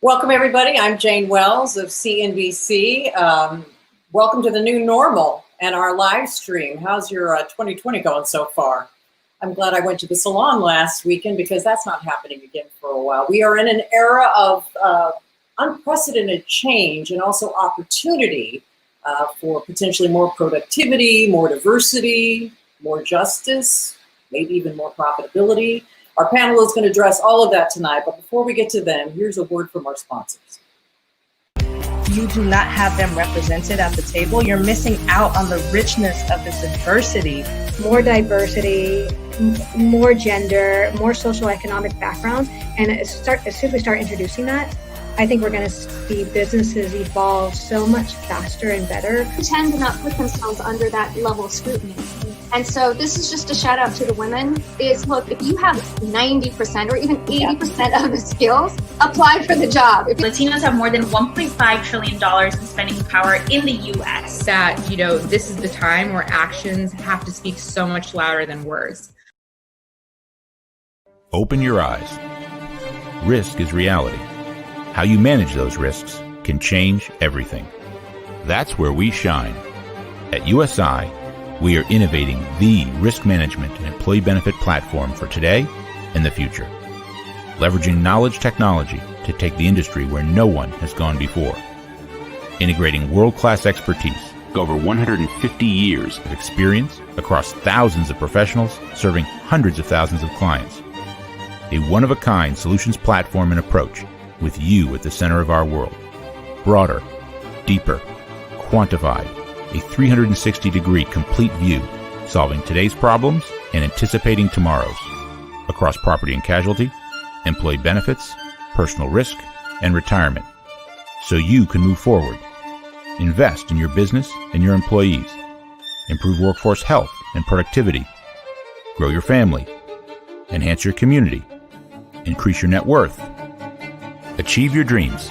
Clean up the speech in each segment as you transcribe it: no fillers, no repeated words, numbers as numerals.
Welcome, everybody. I'm Jane Wells of CNBC. Welcome to the new normal and our live stream. How's your 2020 going so far? I'm glad I went to the salon last weekend because that's not happening again for a while. We are in an era of unprecedented change and also opportunity for potentially more productivity, more diversity, more justice, maybe even more profitability. Our panel is going to address all of that tonight, but before we get to them, here's a word from our sponsors. You do not have them represented at the table. You're missing out on the richness of this diversity. More diversity, more gender, more social economic background. And as soon as we start introducing that, I think we're going to see businesses evolve so much faster and better. They tend to not put themselves under that level of scrutiny. And so this is just a shout out to the women is, look, if you have 90% or even 80% of the skills, apply for the job. Latinos have more than $1.5 trillion in spending power in the U.S. That, this is the time where actions have to speak so much louder than words. Open your eyes. Risk is reality. How you manage those risks can change everything. That's where we shine. At USI, we are innovating the risk management and employee benefit platform for today and the future, leveraging knowledge technology to take the industry where no one has gone before, integrating world-class expertise, over 150 years of experience across thousands of professionals serving hundreds of thousands of clients, a one-of-a-kind solutions platform and approach with you at the center of our world, broader, deeper, quantified, a 360-degree complete view, solving today's problems and anticipating tomorrow's, across property and casualty, employee benefits, personal risk, and retirement, so you can move forward. Invest in your business and your employees. Improve workforce health and productivity. Grow your family. Enhance your community. Increase your net worth. Achieve your dreams.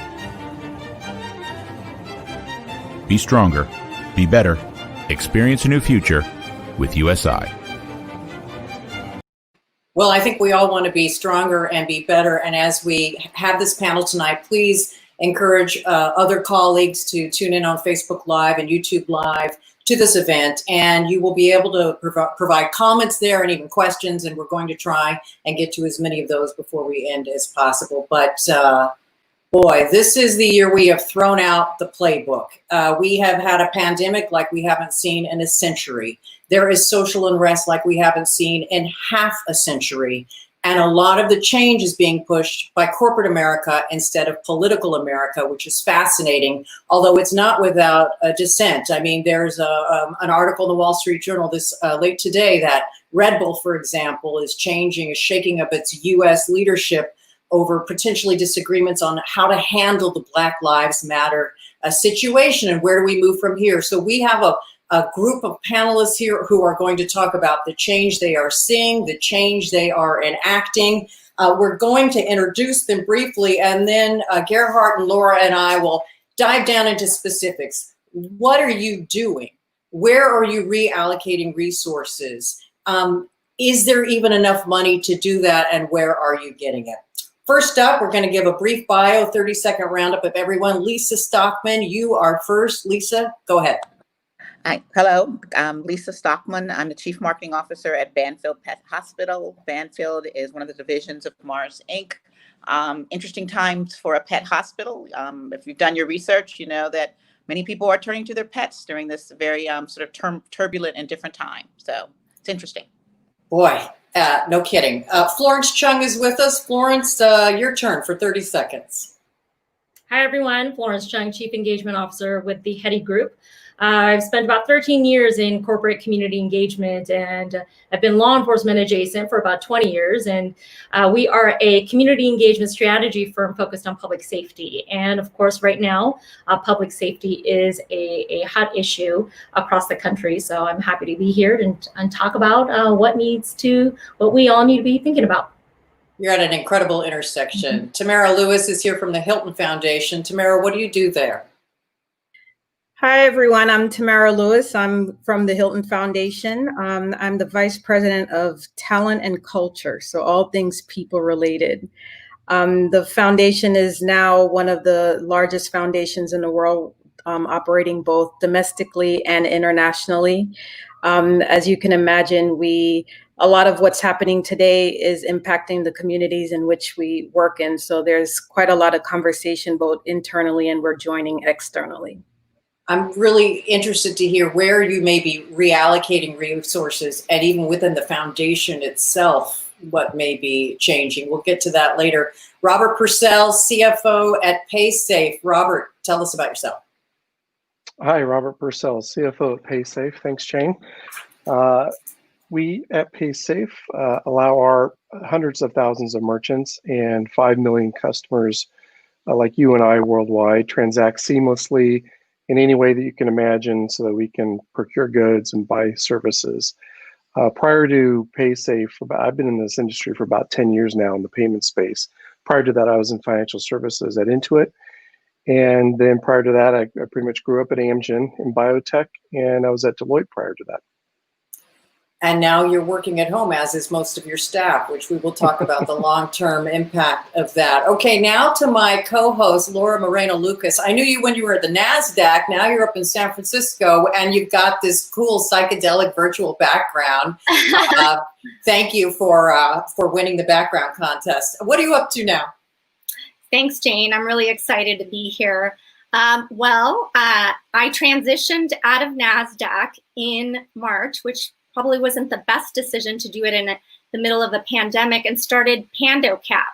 Be stronger. Be better. Experience a new future with USI. Well, I think we all want to be stronger and be better. And as we have this panel tonight, please encourage other colleagues to tune in on Facebook Live and YouTube Live to this event. And you will be able to provide comments there and even questions. And we're going to try and get to as many of those before we end as possible. But boy, this is the year we have thrown out the playbook. We have had a pandemic like we haven't seen in a century. There is social unrest like we haven't seen in half a century. And a lot of the change is being pushed by corporate America instead of political America, which is fascinating, although it's not without dissent. I mean, there's an article in the Wall Street Journal this late today that Red Bull, for example, is shaking up its U.S. leadership over potentially disagreements on how to handle the Black Lives Matter situation and where do we move from here. So we have a group of panelists here who are going to talk about the change they are seeing, the change they are enacting. We're going to introduce them briefly, and then Gerhardt and Laura and I will dive down into specifics. What are you doing? Where are you reallocating resources? Is there even enough money to do that, and where are you getting it? First up, we're going to give a brief bio, 30-second roundup of everyone. Lisa Stockman, you are first. Lisa, go ahead. Hi. Hello, I'm Lisa Stockman. I'm the Chief Marketing Officer at Banfield Pet Hospital. Banfield is one of the divisions of Mars, Inc. Interesting times for a pet hospital. If you've done your research, you know that many people are turning to their pets during this very sort of turbulent and different time. So it's interesting. Boy, no kidding. Florence Chung is with us. Florence, your turn for 30 seconds. Hi, everyone. Florence Chung, Chief Engagement Officer with the Hetty Group. I've spent about 13 years in corporate community engagement, and I've been law enforcement adjacent for about 20 years. And we are a community engagement strategy firm focused on public safety. And of course, right now, public safety is a hot issue across the country. So I'm happy to be here and talk about what we all need to be thinking about. You're at an incredible intersection. Mm-hmm. Tamara Lewis is here from the Hilton Foundation. Tamara, what do you do there? Hi, everyone. I'm Tamara Lewis. I'm from the Hilton Foundation. I'm the Vice President of Talent and Culture, so all things people related. The foundation is now one of the largest foundations in the world, operating both domestically and internationally. As you can imagine, a lot of what's happening today is impacting the communities in which we work in. So there's quite a lot of conversation both internally and we're joining externally. I'm really interested to hear where you may be reallocating resources and even within the foundation itself, what may be changing. We'll get to that later. Robert Purcell, CFO at PaySafe. Robert, tell us about yourself. Hi, Robert Purcell, CFO at PaySafe. Thanks, Jane. We at PaySafe allow our hundreds of thousands of merchants and 5 million customers like you and I worldwide transact seamlessly in any way that you can imagine so that we can procure goods and buy services. Prior to PaySafe, I've been in this industry for about 10 years now in the payment space. Prior to that, I was in financial services at Intuit. And then prior to that, I pretty much grew up at Amgen in biotech, and I was at Deloitte prior to that. And now you're working at home, as is most of your staff, which we will talk about the long-term impact of that. Okay, now to my co-host, Laura Moreno-Lucas. I knew you when you were at the NASDAQ. Now you're up in San Francisco, and you've got this cool psychedelic virtual background. Thank you for winning the background contest. What are you up to now? Thanks, Jane. I'm really excited to be here. I transitioned out of NASDAQ in March, which probably wasn't the best decision to do it in the middle of the pandemic, and started PandoCap,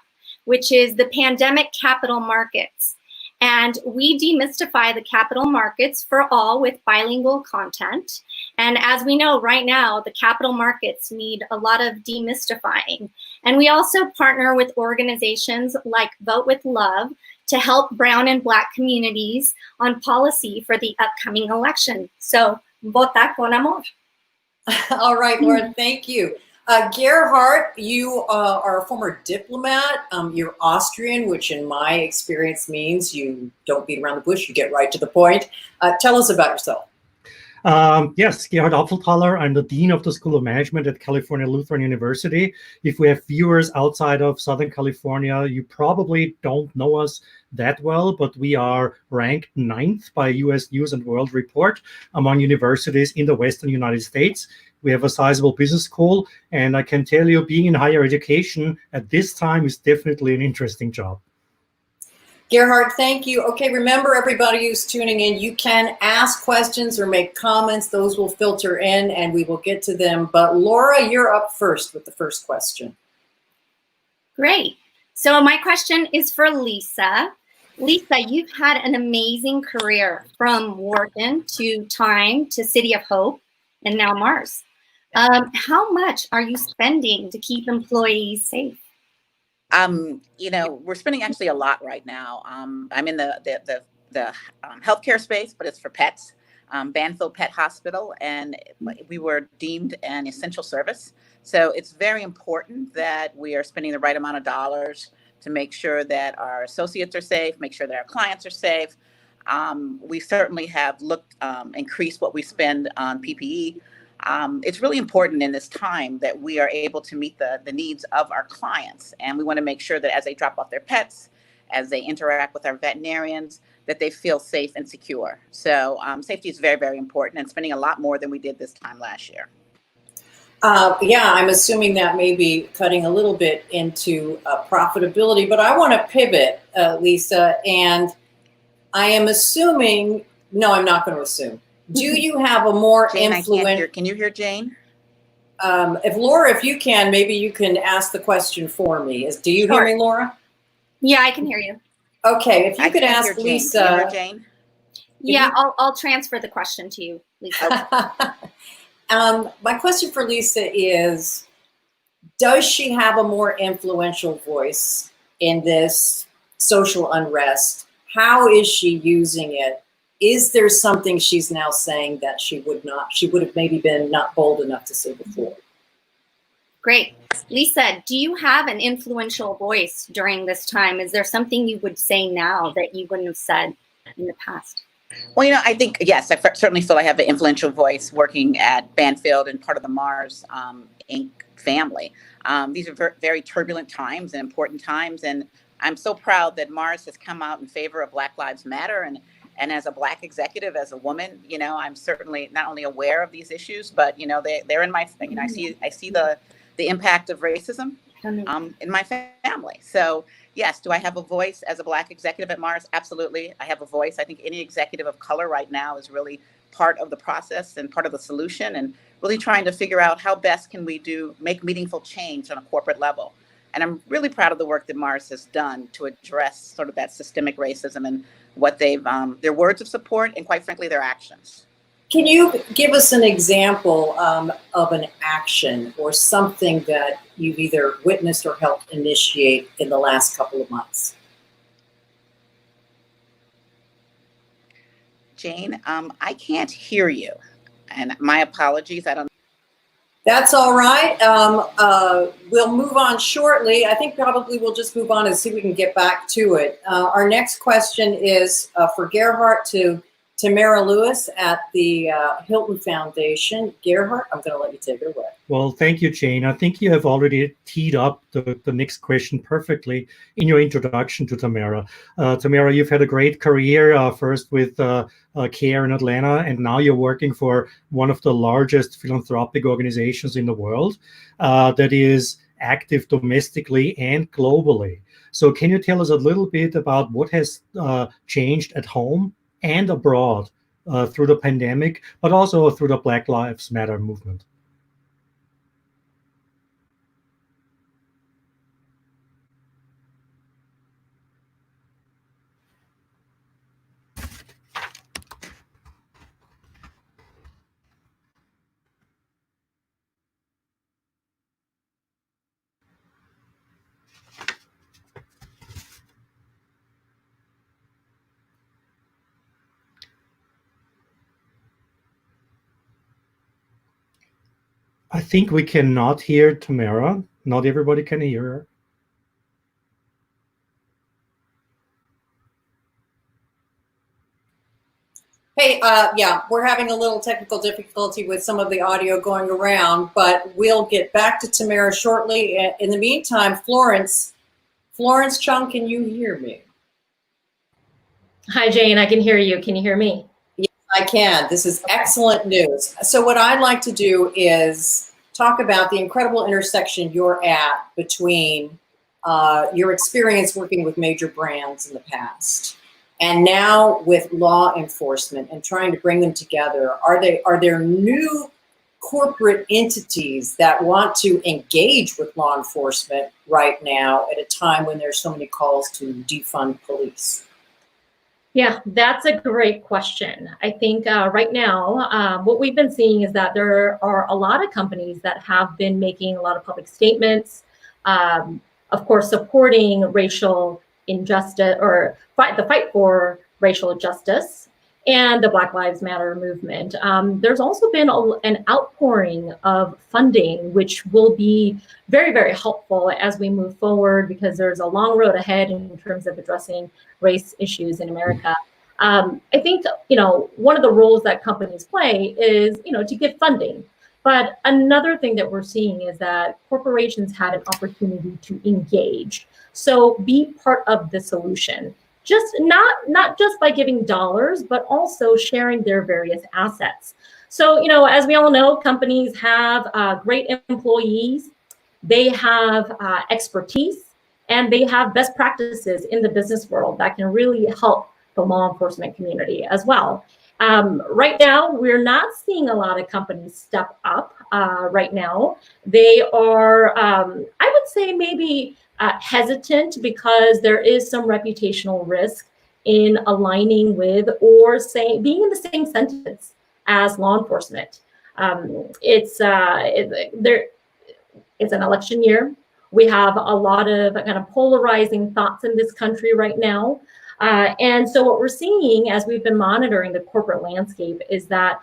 which is the pandemic capital markets. And we demystify the capital markets for all with bilingual content. And as we know right now, the capital markets need a lot of demystifying. And we also partner with organizations like Vote with Love to help Brown and Black communities on policy for the upcoming election. So, vota con amor. All right, Lauren, thank you. Gerhard, you are a former diplomat. You're Austrian, which in my experience means you don't beat around the bush, you get right to the point. Tell us about yourself. Yes, Gerhard Apfelthaler. I'm the Dean of the School of Management at California Lutheran University. If we have viewers outside of Southern California, you probably don't know us that well, but we are ranked 9th by US News and World Report among universities in the Western United States. We have a sizable business school, and I can tell you being in higher education at this time is definitely an interesting job. Gerhard, thank you. Okay, remember everybody who's tuning in, you can ask questions or make comments. Those will filter in and we will get to them. But Laura, you're up first with the first question. Great. So my question is for Lisa. Lisa, you've had an amazing career from Wharton to Time to City of Hope and now Mars. How much are you spending to keep employees safe? We're spending actually a lot right now. I'm in the healthcare space, but it's for pets, Banfield Pet Hospital, and we were deemed an essential service. So it's very important that we are spending the right amount of dollars to make sure that our associates are safe, make sure that our clients are safe. We certainly have increased what we spend on PPE. It's really important in this time that we are able to meet the needs of our clients. And we want to make sure that as they drop off their pets, as they interact with our veterinarians, that they feel safe and secure. So safety is very, very important, and spending a lot more than we did this time last year. I'm assuming that may be cutting a little bit into profitability, but I want to pivot, Lisa, and I am assuming, no, I'm not going to assume. Do you have a more influential? Can you hear Jane? If you can, maybe you can ask the question for me. Do you hear me, Laura? Yeah, I can hear you. Okay, if you could ask Lisa. Can you hear Jane? Yeah, I'll transfer the question to you, Lisa. My question for Lisa is, does she have a more influential voice in this social unrest? How is she using it? Is there something she's now saying that she would have maybe been not bold enough to say before? Great. Lisa, do you have an influential voice during this time? Is there something you would say now that you wouldn't have said in the past? Well, I think, yes, I certainly feel I have an influential voice working at Banfield and part of the Mars Inc. family. These are very turbulent times and important times, and I'm so proud that Mars has come out in favor of Black Lives Matter, and as a Black executive, as a woman, I'm certainly not only aware of these issues, but they're in my, I see the impact of racism in my family. So yes, do I have a voice as a Black executive at Mars? Absolutely, I have a voice. I think any executive of color right now is really part of the process and part of the solution, and really trying to figure out how best can we make meaningful change on a corporate level. And I'm really proud of the work that Mars has done to address sort of that systemic racism and what their words of support and, quite frankly, their actions. Can you give us an example of an action or something that you've either witnessed or helped initiate in the last couple of months? Jane, I can't hear you, and my apologies. I don't. That's all right. We'll move on shortly. I think probably we'll just move on and see if we can get back to it. Our next question is for Gerhardt to Tamara Lewis at the Hilton Foundation. Gerhardt, I'm going to let you take it away. Well, thank you, Jane. I think you have already teed up the next question perfectly in your introduction to Tamara. Tamara, you've had a great career, first with CARE in Atlanta, and now you're working for one of the largest philanthropic organizations in the world that is active domestically and globally. So can you tell us a little bit about what has changed at home and abroad through the pandemic, but also through the Black Lives Matter movement? I think we cannot hear Tamara. Not everybody can hear her. Hey, yeah, we're having a little technical difficulty with some of the audio going around, but we'll get back to Tamara shortly. In the meantime, Florence Chung, can you hear me? Hi, Jane, I can hear you. Can you hear me? Yes, I can. This is excellent news. So what I'd like to do is talk about the incredible intersection you're at between your experience working with major brands in the past and now with law enforcement and trying to bring them together. Are there new corporate entities that want to engage with law enforcement right now at a time when there's so many calls to defund police? Yeah, that's a great question. I think right now, what we've been seeing is that there are a lot of companies that have been making a lot of public statements, of course, supporting racial injustice or the fight for racial justice and the Black Lives Matter movement. There's also been an outpouring of funding, which will be very, very helpful as we move forward, because there's a long road ahead in terms of addressing race issues in America. I think, one of the roles that companies play is, to give funding. But another thing that we're seeing is that corporations had an opportunity to engage. So be part of the solution. Just not just by giving dollars, but also sharing their various assets. So, as we all know, companies have great employees, they have expertise, and they have best practices in the business world that can really help the law enforcement community as well. Right now, we're not seeing a lot of companies step up right now. They are, I would say, maybe hesitant because there is some reputational risk in aligning with or being in the same sentence as law enforcement. It's an election year. We have a lot of kind of polarizing thoughts in this country right now. And so what we're seeing as we've been monitoring the corporate landscape is that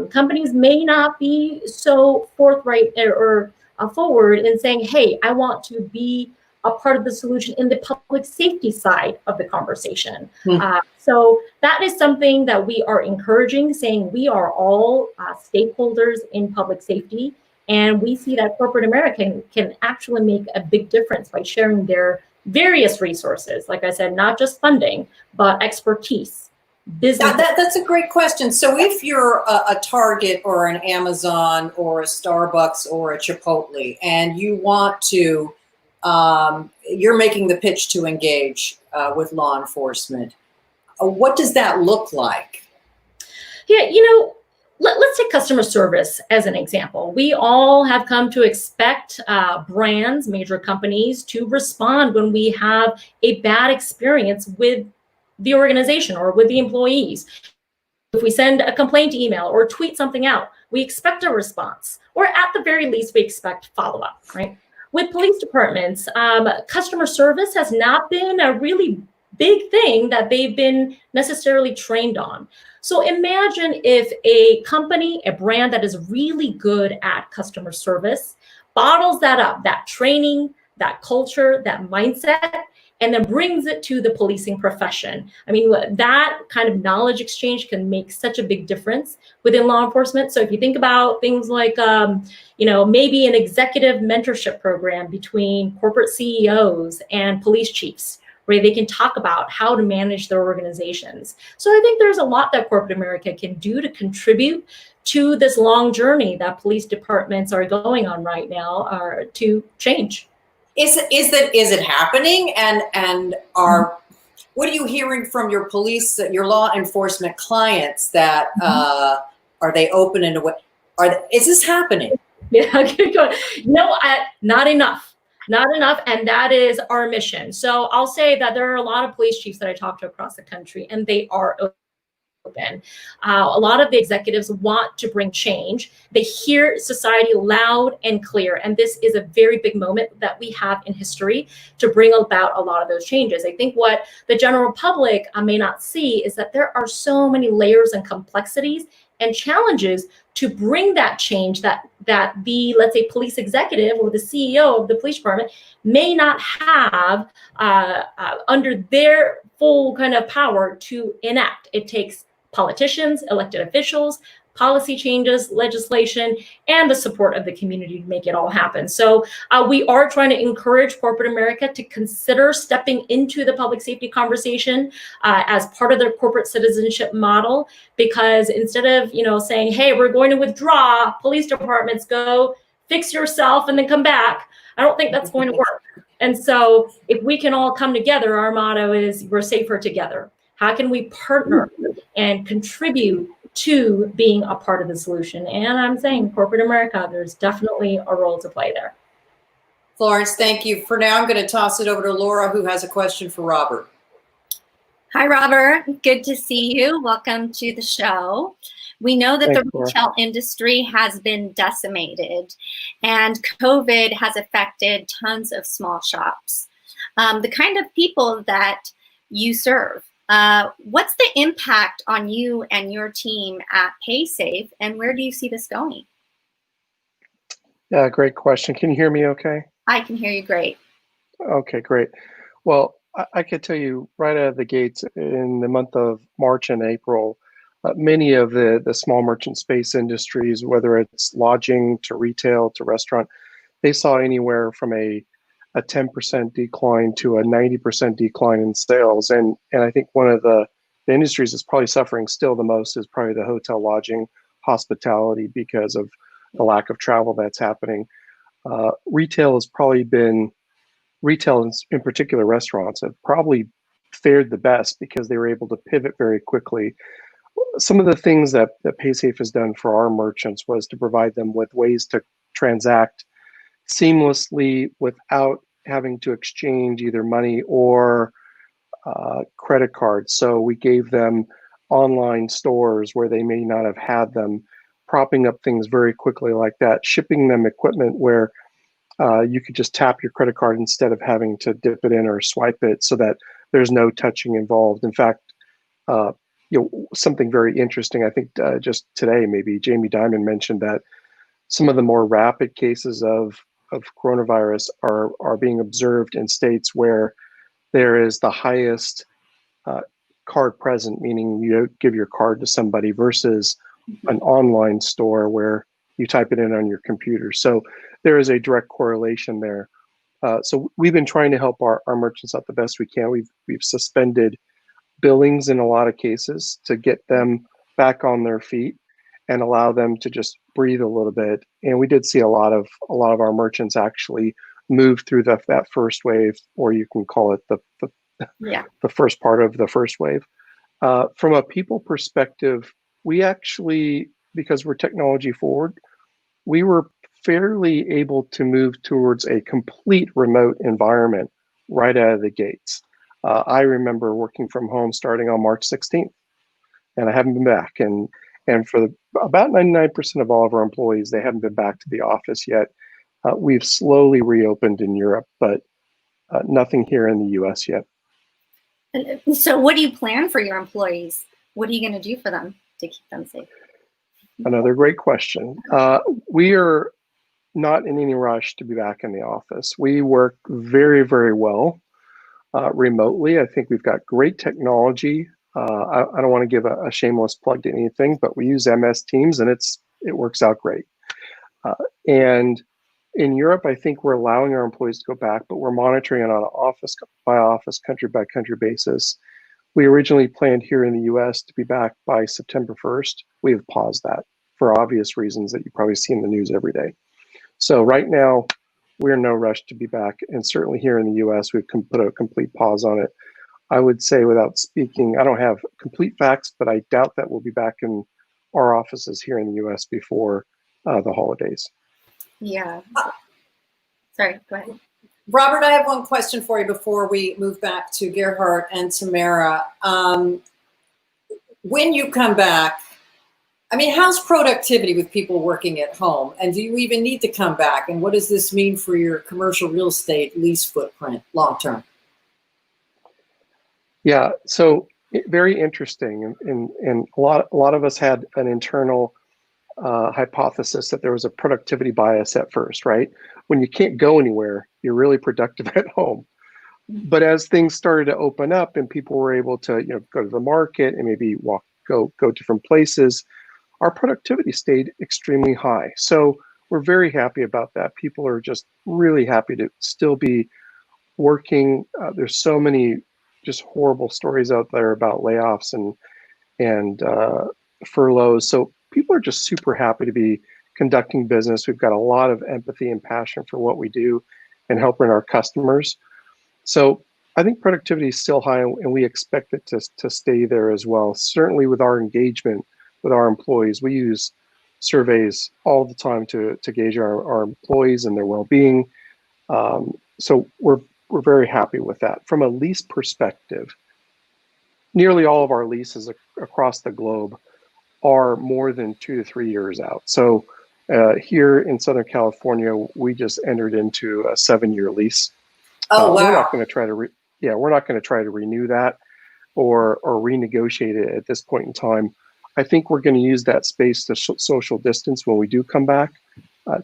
companies may not be so forthright or forward in saying, hey, I want to be a part of the solution in the public safety side of the conversation. So that is something that we are encouraging, saying we are all stakeholders in public safety. And we see that corporate America can actually make a big difference by sharing their various resources. Like I said, not just funding, but expertise, business. That's a great question. So if you're a Target or an Amazon or a Starbucks or a Chipotle, and you want to, you're making the pitch to engage with law enforcement, what does that look like? Yeah, let's take customer service as an example. We all have come to expect brands, major companies, to respond when we have a bad experience with the organization or with the employees. If we send a complaint email or tweet something out, we expect a response, or at the very least, we expect follow-up, right? With police departments, customer service has not been a really big thing that they've been necessarily trained on. So imagine if a company, a brand that is really good at customer service, bottles that up, that training, that culture, that mindset, and then brings it to the policing profession. I mean, that kind of knowledge exchange can make such a big difference within law enforcement. So if you think about things like, maybe an executive mentorship program between corporate CEOs and police chiefs, where they can talk about how to manage their organizations. So I think there's a lot that corporate America can do to contribute to this long journey that police departments are going on right now to change. Is it happening? And what are you hearing from your police, your law enforcement clients that are they open into what is this happening? Yeah, no, not enough. Not enough, and that is our mission. So I'll say that there are a lot of police chiefs that I talk to across the country, and they are open. A lot of the executives want to bring change. They hear society loud and clear, and this is a very big moment that we have in history to bring about a lot of those changes. I think what the general public may not see is that there are so many layers and complexities and challenges to bring that change that the, let's say, police executive or the CEO of the police department may not have under their full kind of power to enact. It takes politicians, elected officials, policy changes, legislation, and the support of the community to make it all happen. So we are trying to encourage corporate America to consider stepping into the public safety conversation as part of their corporate citizenship model, because instead of saying, hey, we're going to withdraw, police departments go fix yourself and then come back, I don't think that's going to work. And so if we can all come together, our motto is we're safer together. How can we partner and contribute to being a part of the solution? And I'm saying corporate America, there's definitely a role to play there. Florence, thank you. For now, I'm going to toss it over to Laura, who has a question for Robert. Hi, Robert. Good to see you. Welcome to the show. We know that the retail industry has been decimated, and COVID has affected tons of small shops. The kind of people that you serve. What's the impact on you and your team at PaySafe, and where do you see this going? Yeah, great question. Can you hear me okay? I can hear you great. Okay, great. Well, I could tell you right out of the gates in the month of March and April, many of the small merchant space industries, whether it's lodging to retail to restaurant, they saw anywhere from a 10% decline to a 90% decline in sales. And I think one of the industries that's probably suffering still the most is probably the hotel, lodging, hospitality, because of the lack of travel that's happening. Retail in particular restaurants have probably fared the best because they were able to pivot very quickly. Some of the things that PaySafe has done for our merchants was to provide them with ways to transact seamlessly without having to exchange either money or credit cards. So we gave them online stores where they may not have had them, propping up things very quickly like that, shipping them equipment where you could just tap your credit card instead of having to dip it in or swipe it, so that there's no touching involved. In fact, something very interesting, I think just today, maybe Jamie Dimon mentioned that some of the more rapid cases of coronavirus are being observed in states where there is the highest card present, meaning you give your card to somebody, versus an online store where you type it in on your computer. So there is a direct correlation there. So we've been trying to help our merchants out the best we can. We've suspended billings in a lot of cases to get them back on their feet and allow them to just breathe a little bit. And we did see a lot of our merchants actually move through that first wave, or you can call it the first part of the first wave. From a people perspective, we actually, because we're technology forward, we were fairly able to move towards a complete remote environment right out of the gates. I remember working from home starting on March 16th, and I haven't been back. And for about 99% of all of our employees, they haven't been back to the office yet. We've slowly reopened in Europe, but nothing here in the US yet. So what do you plan for your employees? What are you going to do for them to keep them safe? Another great question. We are not in any rush to be back in the office. We work very, very well remotely. I think we've got great technology. I don't want to give a shameless plug to anything, but we use MS Teams and it works out great. And in Europe, I think we're allowing our employees to go back, but we're monitoring it on an office by office, country by country basis. We originally planned here in the US to be back by September 1st. We have paused that for obvious reasons that you probably see in the news every day. So right now, we're in no rush to be back. And certainly here in the US, we've put a complete pause on it. I would say, without speaking, I don't have complete facts, but I doubt that we'll be back in our offices here in the US before the holidays. Yeah. Sorry, go ahead. Robert, I have one question for you before we move back to Gerhard and Tamara. When you come back, I mean, how's productivity with people working at home? And do you even need to come back? And what does this mean for your commercial real estate lease footprint long term? Yeah, so very interesting. And a lot of us had an internal hypothesis that there was a productivity bias at first, right? When you can't go anywhere, you're really productive at home. But as things started to open up and people were able to, go to the market and maybe go different places, our productivity stayed extremely high. So we're very happy about that. People are just really happy to still be working. There's so many just horrible stories out there about layoffs and furloughs. So people are just super happy to be conducting business. We've got a lot of empathy and passion for what we do and helping our customers. So I think productivity is still high, and we expect it to stay there as well. Certainly with our engagement with our employees, we use surveys all the time to gauge our employees and their well-being. So we're very happy with that. From a lease perspective, nearly all of our leases across the globe are more than 2 to 3 years out. So here in Southern California, we just entered into a 7-year lease. Oh, wow. We're not going to try to renew that or renegotiate it at this point in time. I think we're going to use that space to social distance when we do come back,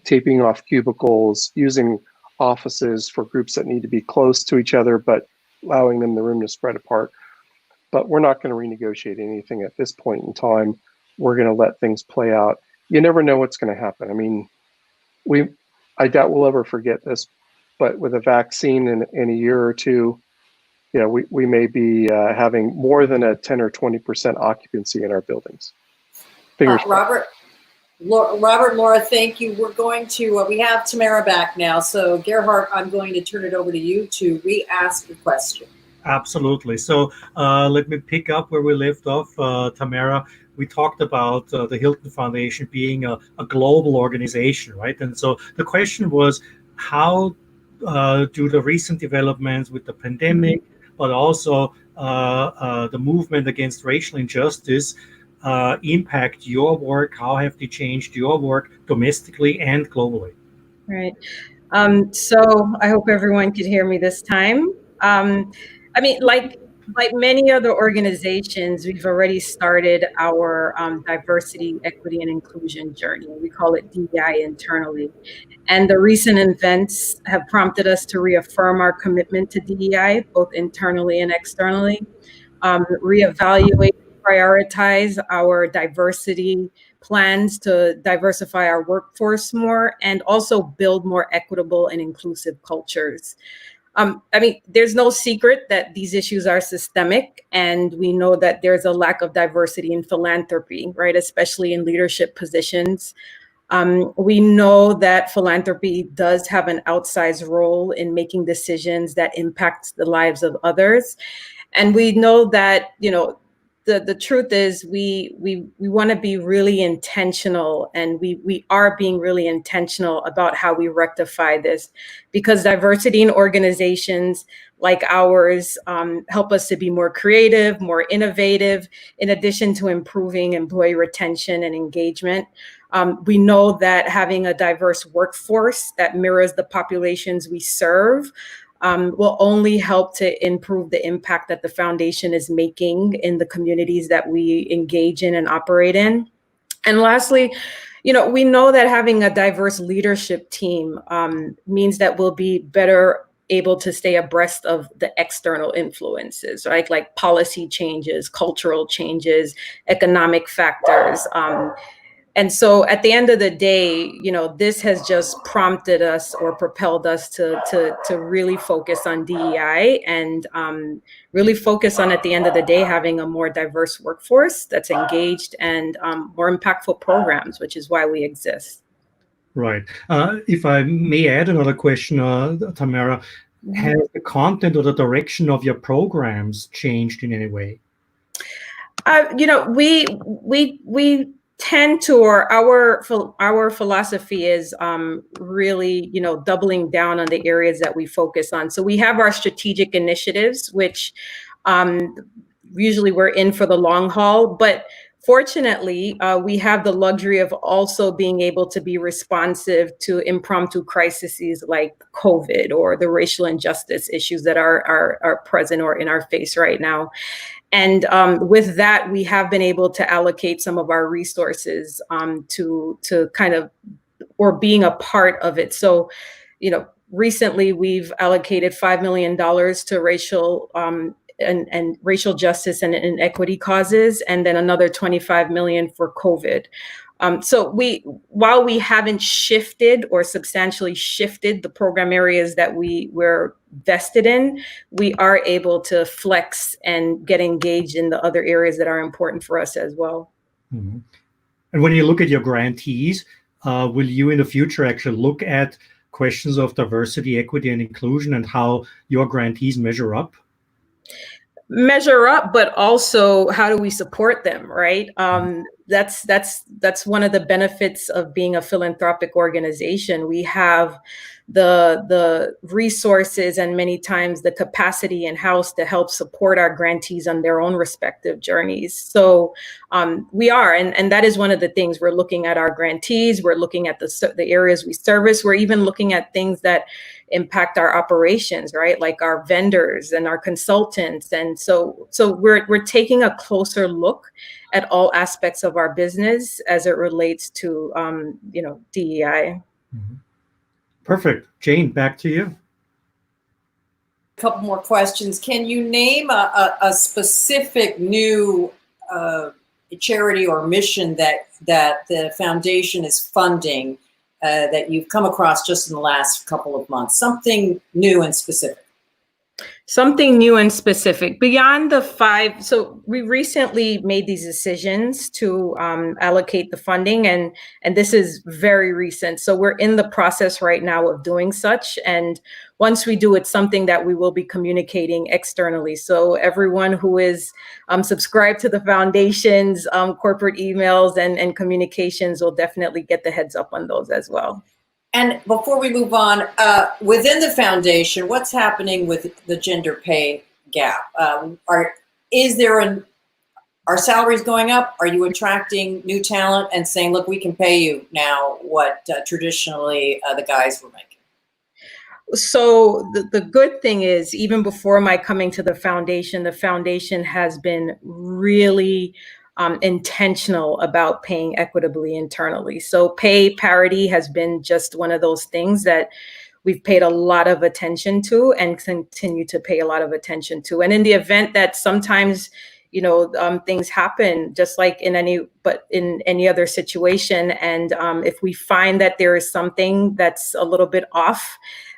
taping off cubicles, using offices for groups that need to be close to each other, but allowing them the room to spread apart. But we're not going to renegotiate anything at this point in time. We're going to let things play out. You never know what's going to happen. I mean, I doubt we'll ever forget this, but with a vaccine in a year or two, we may be having more than a 10 or 20% occupancy in our buildings. Fingers Robert, Laura, thank you. We're going to, we have Tamara back now. So Gerhard, I'm going to turn it over to you to re-ask the question. Absolutely. So let me pick up where we left off. Tamara, we talked about the Hilton Foundation being a global organization, right? And so the question was, how do the recent developments with the pandemic, but also the movement against racial injustice impact your work? How have they changed your work domestically and globally? Right. So I hope everyone could hear me this time. I mean, like many other organizations, we've already started our diversity, equity, and inclusion journey. We call it DEI internally. And the recent events have prompted us to reaffirm our commitment to DEI, both internally and externally, reevaluate, prioritize our diversity plans to diversify our workforce more and also build more equitable and inclusive cultures. I mean, there's no secret that these issues are systemic, and we know that there's a lack of diversity in philanthropy, right? Especially in leadership positions. We know that philanthropy does have an outsized role in making decisions that impact the lives of others. And we know that, the truth is we want to be really intentional, and we are being really intentional about how we rectify this, because diversity in organizations like ours help us to be more creative, more innovative, in addition to improving employee retention and engagement. We know that having a diverse workforce that mirrors the populations we serve will only help to improve the impact that the foundation is making in the communities that we engage in and operate in. And lastly, we know that having a diverse leadership team means that we'll be better able to stay abreast of the external influences, right? Like policy changes, cultural changes, economic factors. And so at the end of the day, this has just prompted us or propelled us to really focus on DEI and really focus on, at the end of the day, having a more diverse workforce that's engaged and more impactful programs, which is why we exist. Right. If I may add another question, Tamara, has the content or the direction of your programs changed in any way? We tend to, or our philosophy is really, doubling down on the areas that we focus on. So we have our strategic initiatives, which usually we're in for the long haul, but fortunately, we have the luxury of also being able to be responsive to impromptu crises like COVID or the racial injustice issues that are present or in our face right now. And with that, we have been able to allocate some of our resources to kind of, or being a part of it. So, recently we've allocated $5 million to racial and racial justice and inequity causes, and then another 25 million for COVID. So while we haven't shifted or substantially shifted the program areas that we're vested in, we are able to flex and get engaged in the other areas that are important for us as well. Mm-hmm. And when you look at your grantees, will you in the future actually look at questions of diversity, equity, and inclusion and how your grantees measure up? Measure up, but also how do we support them, right? That's one of the benefits of being a philanthropic organization. We have the resources and many times the capacity in-house to help support our grantees on their own respective journeys. So we are, and that is one of the things we're looking at our grantees. We're looking at the areas we service. We're even looking at things that impact our operations, right? Like our vendors and our consultants. And so we're taking a closer look at all aspects of our business as it relates to, DEI. Mm-hmm. Perfect. Jane, back to you. A couple more questions. Can you name a specific new charity or mission that the foundation is funding that you've come across just in the last couple of months? Something new and specific. Something new and specific beyond the 5. So we recently made these decisions to allocate the funding, and this is very recent. So we're in the process right now of doing such. And once we do, it's something that we will be communicating externally. So everyone who is subscribed to the foundation's corporate emails and communications will definitely get the heads up on those as well. And before we move on, within the foundation, what's happening with the gender pay gap? Are salaries going up? Are you attracting new talent and saying, look, we can pay you now what traditionally the guys were making? So the good thing is, even before my coming to the foundation has been really intentional about paying equitably internally. So pay parity has been just one of those things that we've paid a lot of attention to and continue to pay a lot of attention to. And in the event that sometimes, things happen just like in any other situation. And if we find that there is something that's a little bit off,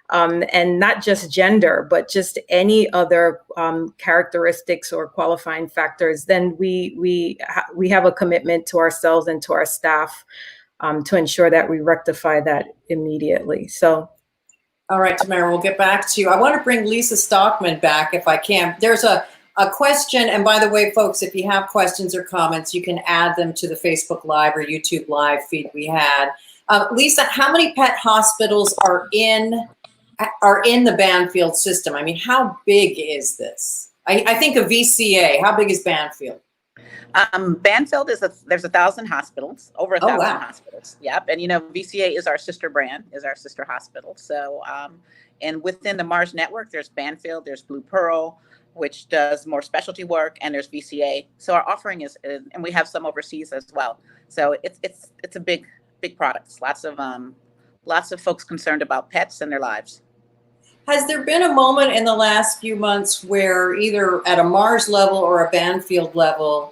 and not just gender, but just any other characteristics or qualifying factors, then we have a commitment to ourselves and to our staff to ensure that we rectify that immediately. So. All right, Tamara, we'll get back to you. I want to bring Lisa Stockman back if I can. There's a question, and by the way, folks, if you have questions or comments, you can add them to the Facebook Live or YouTube Live feed we had. Lisa, how many pet hospitals are in the Banfield system? I mean, how big is this? I think of VCA. How big is Banfield? Banfield there's 1,000 hospitals, over 1,000 wow. hospitals. Yep. And VCA is our sister brand, is our sister hospital. So, and within the Mars network, there's Banfield, there's Blue Pearl, which does more specialty work, and there's VCA. So our offering is, and we have some overseas as well. So it's a big product. Lots of folks concerned about pets and their lives. Has there been a moment in the last few months where either at a Mars level or a Banfield level,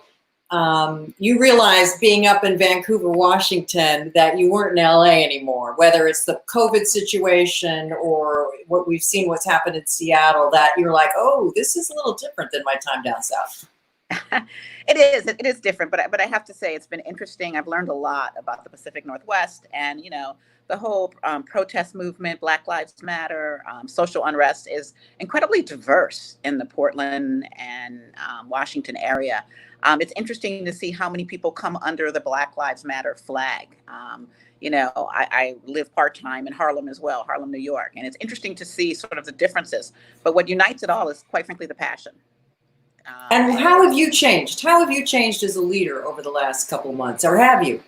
you realized being up in Vancouver, Washington, that you weren't in LA anymore, whether it's the COVID situation or what we've seen what's happened in Seattle, that you're like, oh, this is a little different than my time down south? It is different, but I have to say it's been interesting. I've learned a lot about the Pacific Northwest and, the whole protest movement, Black Lives Matter, social unrest is incredibly diverse in the Portland and Washington area. It's interesting to see how many people come under the Black Lives Matter flag. I live part-time in Harlem as well, Harlem, New York, and it's interesting to see sort of the differences. But what unites it all is, quite frankly, the passion. And how have you changed? How have you changed as a leader over the last couple of months, or have you?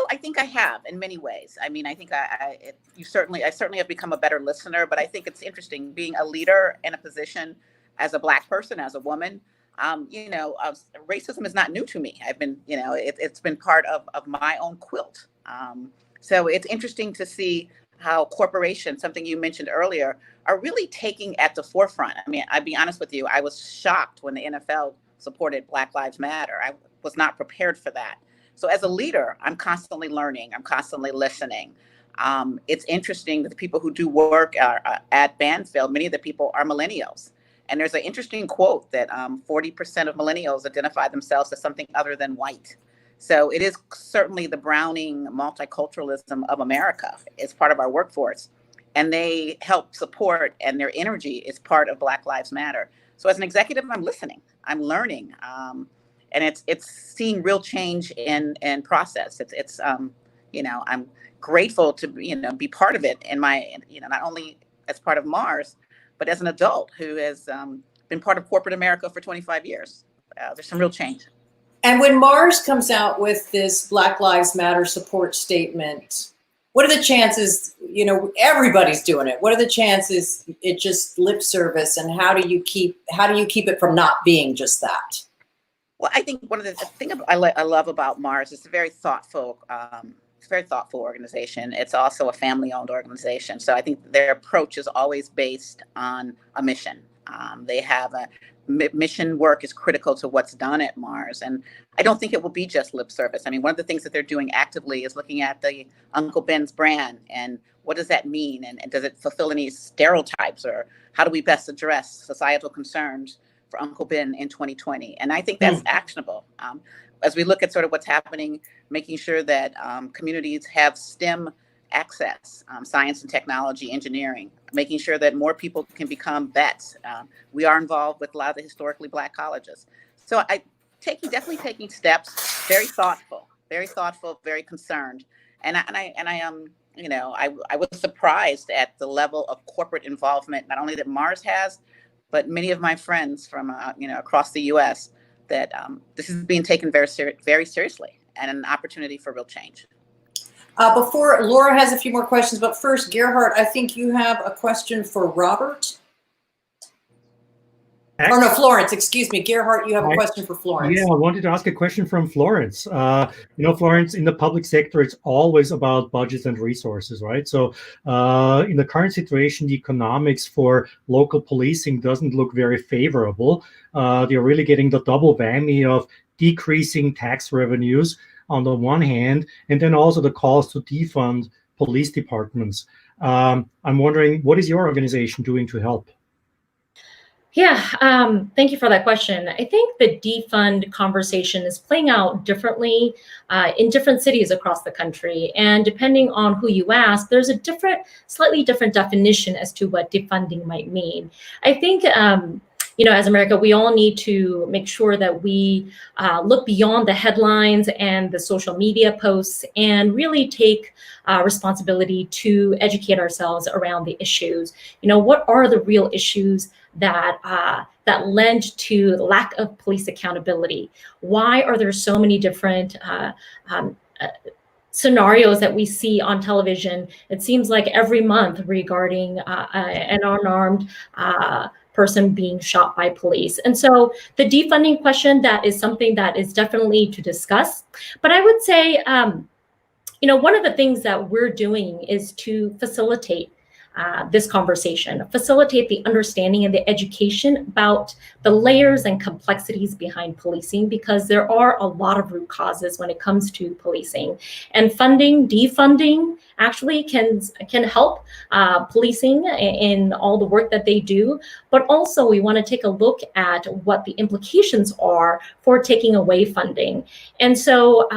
I think I have in many ways. I mean, I think I certainly have become a better listener, but I think it's interesting being a leader in a position as a Black person, as a woman. Racism is not new to me. I've been, it's been part of my own quilt. So it's interesting to see how corporations, something you mentioned earlier, are really taking at the forefront. I mean, I'll be honest with you, I was shocked when the NFL supported Black Lives Matter. I was not prepared for that. So as a leader, I'm constantly learning, I'm constantly listening. It's interesting that the people who do work at Banfield, many of the people are millennials. And there's an interesting quote that 40% of millennials identify themselves as something other than white. So it is certainly the Browning multiculturalism of America. It's part of our workforce. And they help support, and their energy is part of Black Lives Matter. So as an executive, I'm listening, I'm learning. And it's seeing real change in process. I'm grateful to be part of it in my not only as part of Mars, but as an adult who has been part of corporate America for 25 years. There's some real change. And when Mars comes out with this Black Lives Matter support statement, what are the chances? Everybody's doing it. What are the chances it just lip service, and how do you keep it from not being just that? Well, I think one of the things I love about Mars is it's a very thoughtful organization. It's also a family-owned organization. So I think their approach is always based on a mission. They have a mission. Work is critical to what's done at Mars. And I don't think it will be just lip service. I mean, one of the things that they're doing actively is looking at the Uncle Ben's brand and what does that mean? And does it fulfill any stereotypes, or how do we best address societal concerns for Uncle Ben in 2020? And I think that's actionable. As we look at sort of what's happening, making sure that communities have STEM access, science and technology, engineering, making sure that more people can become vets. We are involved with a lot of the historically Black colleges. So definitely taking steps, very thoughtful, very concerned. And I was surprised at the level of corporate involvement, not only that Mars has, but many of my friends from across the U.S. that this is being taken very seriously, and an opportunity for real change. Before Laura has a few more questions, but first, Gerhard, I think you have a question for Robert. Or no, Florence, excuse me. Gerhardt, you have a question for Florence. Yeah, I wanted to ask a question from Florence. Florence, in the public sector, it's always about budgets and resources, right? So in the current situation, the economics for local policing doesn't look very favorable. They're really getting the double whammy of decreasing tax revenues on the one hand, and then also the calls to defund police departments. I'm wondering, what is your organization doing to help? Yeah, thank you for that question. I think the defund conversation is playing out differently in different cities across the country. And depending on who you ask, there's a slightly different definition as to what defunding might mean. I think, as America, we all need to make sure that we look beyond the headlines and the social media posts and really take responsibility to educate ourselves around the issues. What are the real issues that lend to the lack of police accountability? Why are there so many different scenarios that we see on television? It seems like every month regarding an unarmed person being shot by police. And so the defunding question, that is something that is definitely to discuss. But I would say, one of the things that we're doing is to facilitate this conversation, facilitate the understanding and the education about the layers and complexities behind policing, because there are a lot of root causes when it comes to policing. And defunding actually can help policing in all the work that they do. But also we want to take a look at what the implications are for taking away funding. And so,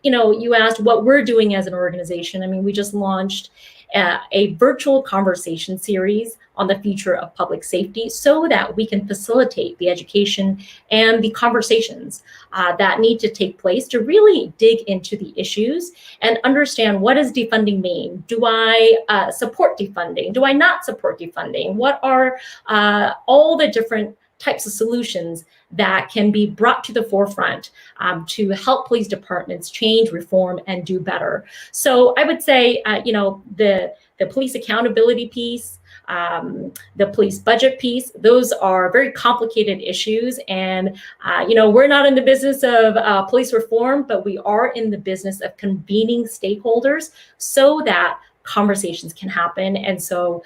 you asked what we're doing as an organization. I mean, we just launched a virtual conversation series on the future of public safety so that we can facilitate the education and the conversations that need to take place to really dig into the issues and understand, what does defunding mean? Do I support defunding? Do I not support defunding? What are all the different types of solutions that can be brought to the forefront to help police departments change, reform, and do better? So I would say, the police accountability piece, the police budget piece, those are very complicated issues. And, we're not in the business of police reform, but we are in the business of convening stakeholders so that conversations can happen. And so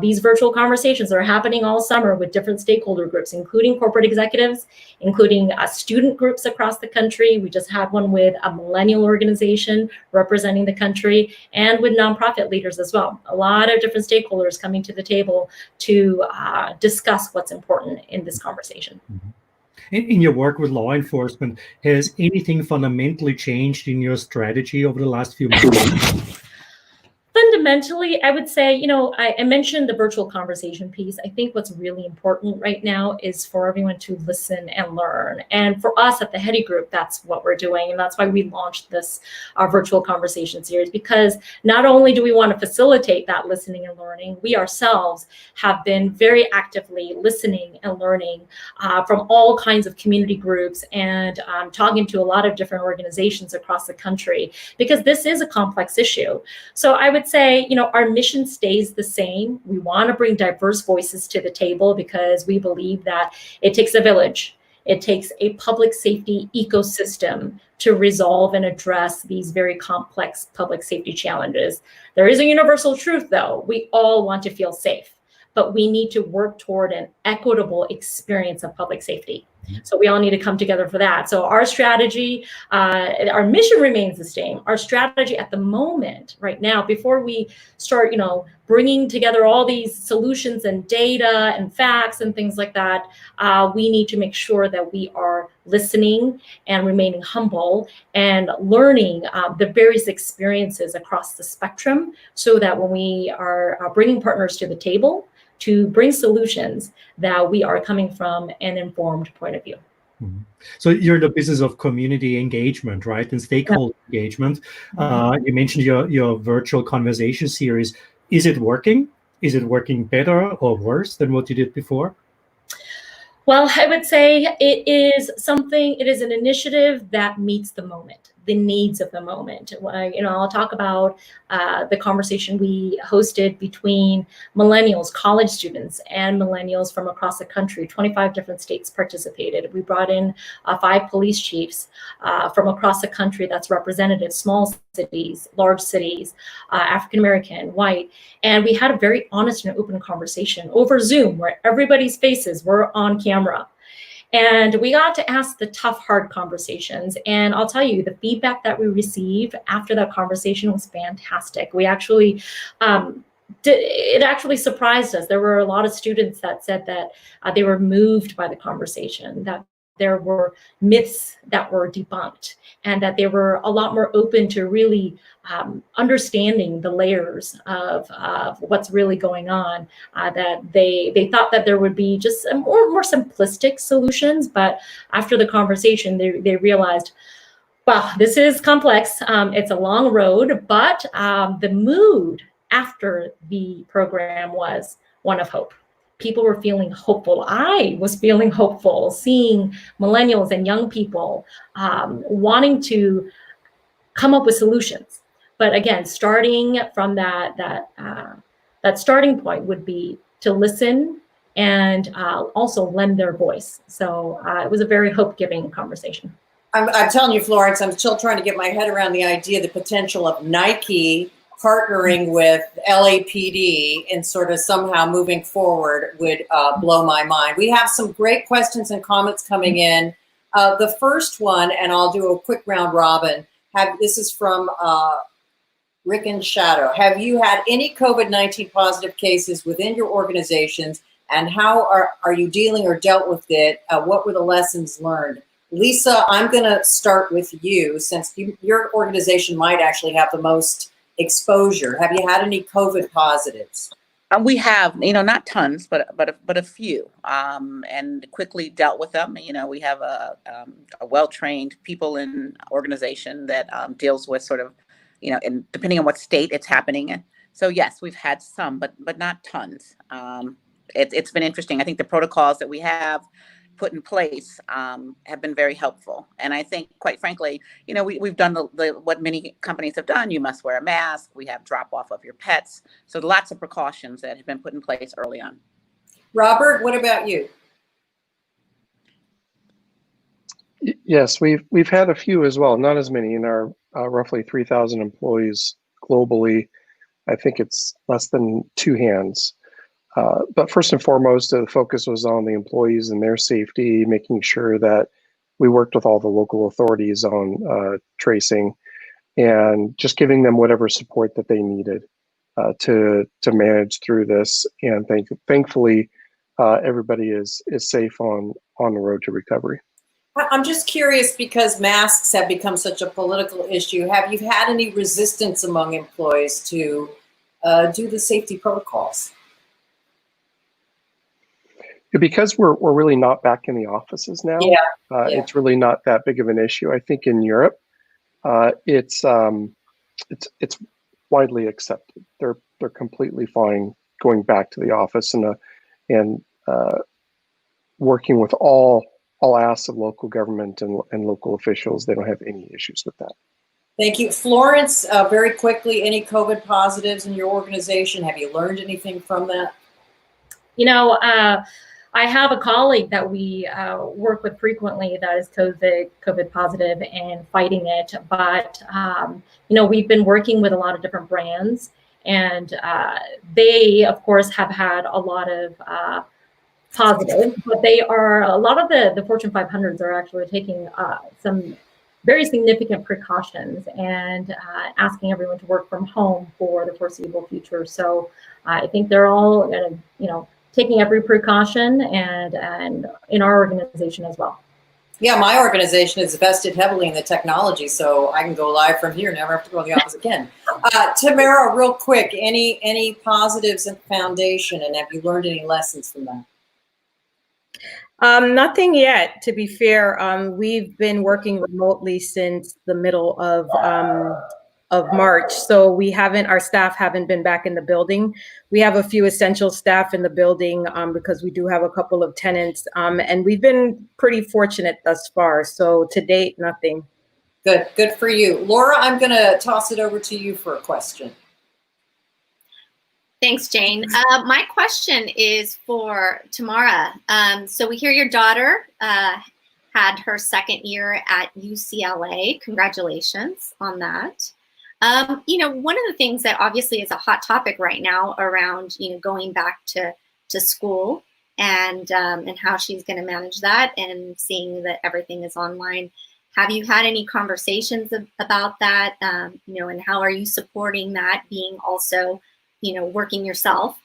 these virtual conversations are happening all summer with different stakeholder groups, including corporate executives, including student groups across the country. We just had one with a millennial organization representing the country, and with nonprofit leaders as well. A lot of different stakeholders coming to the table to discuss what's important in this conversation. In your work with law enforcement, has anything fundamentally changed in your strategy over the last few months? Fundamentally, I would say, I mentioned the virtual conversation piece. I think what's really important right now is for everyone to listen and learn. And for us at the HEDI Group, that's what we're doing. And that's why we launched this virtual conversation series, because not only do we want to facilitate that listening and learning, we ourselves have been very actively listening and learning from all kinds of community groups and talking to a lot of different organizations across the country, because this is a complex issue. So I would say, our mission stays the same. We want to bring diverse voices to the table because we believe that it takes a village. It takes a public safety ecosystem to resolve and address these very complex public safety challenges. There is a universal truth, though. We all want to feel safe, but we need to work toward an equitable experience of public safety. So we all need to come together for that. So our strategy, our mission remains the same. Our strategy at the moment, right now, before we start, bringing together all these solutions and data and facts and things like that, we need to make sure that we are listening and remaining humble and learning the various experiences across the spectrum, so that when we are bringing partners to the table to bring solutions, that we are coming from an informed point of view. Mm-hmm. So you're in the business of community engagement, right? And stakeholder engagement. You mentioned your virtual conversation series. Is it working? Is it working better or worse than what you did before? Well, I would say it is an initiative that meets the moment. the needs of the moment. I'll talk about the conversation we hosted between millennials, college students, and millennials from across the country. 25 different states participated. We brought in 5 police chiefs from across the country. That's representative, small cities, large cities, African American, white, and we had a very honest and open conversation over Zoom, where everybody's faces were on camera. And we got to ask the tough, hard conversations. And I'll tell you, the feedback that we received after that conversation was fantastic. We actually, it actually surprised us. There were a lot of students that said that they were moved by the conversation, that there were myths that were debunked, and that they were a lot more open to really understanding the layers of what's really going on, that they thought that there would be just more simplistic solutions, but after the conversation, they realized, wow, this is complex. It's a long road, but the mood after the program was one of hope. People were feeling hopeful. I was feeling hopeful, seeing millennials and young people wanting to come up with solutions. But again, starting from that starting point would be to listen and also lend their voice. So it was a very hope-giving conversation. I'm telling you, Florence, I'm still trying to get my head around the idea, the potential of Nike partnering with LAPD and sort of somehow moving forward would blow my mind. We have some great questions and comments coming in. The first one, and I'll do a quick round robin, this is from Rick and Shadow. Have you had any COVID-19 positive cases within your organizations, and how are you dealing or dealt with it? What were the lessons learned? Lisa, I'm going to start with you, since your organization might actually have the most exposure. Have you had any COVID positives? We have, not tons, but a few, and quickly dealt with them. We have a well-trained people in organization that deals with sort of, and depending on what state it's happening in. So yes, we've had some, but not tons. It's been interesting. I think the protocols that we have put in place have been very helpful. And I think, quite frankly, we've done what many companies have done. You must wear a mask. We have drop off of your pets. So lots of precautions that have been put in place early on. Robert, what about you? Yes, we've had a few as well, not as many. In our roughly 3,000 employees globally, I think it's less than 2 hands. But first and foremost, the focus was on the employees and their safety, making sure that we worked with all the local authorities on tracing and just giving them whatever support that they needed to manage through this. And thankfully, everybody is safe on the road to recovery. I'm just curious, because masks have become such a political issue. Have you had any resistance among employees to do the safety protocols? Because we're really not back in the offices now, it's really not that big of an issue. I think in Europe, it's widely accepted. They're completely fine going back to the office and working with all asks of local government and local officials. They don't have any issues with that. Thank you. Florence, very quickly, any COVID positives in your organization? Have you learned anything from that? I have a colleague that we work with frequently that is COVID positive and fighting it. But, we've been working with a lot of different brands, and they, of course, have had a lot of positive, but a lot of the Fortune 500s are actually taking some very significant precautions and asking everyone to work from home for the foreseeable future. So I think they're all going to, taking every precaution, and in our organization as well. Yeah, my organization is invested heavily in the technology, so I can go live from here, never have to go to the office again. Tamara, real quick, any positives in Foundation, and have you learned any lessons from that? Nothing yet, to be fair. We've been working remotely since the middle of March. So our staff haven't been back in the building. We have a few essential staff in the building because we do have a couple of tenants, and we've been pretty fortunate thus far. So to date, nothing. Good. Good for you. Laura, I'm going to toss it over to you for a question. Thanks, Jane. My question is for Tamara. So we hear your daughter had her second year at UCLA. Congratulations on that. You know, one of the things that obviously is a hot topic right now around, you know, going back to school and how she's going to manage that and seeing that everything is online. Have you had any conversations about that? You know, and how are you supporting that, being also, you know, working yourself?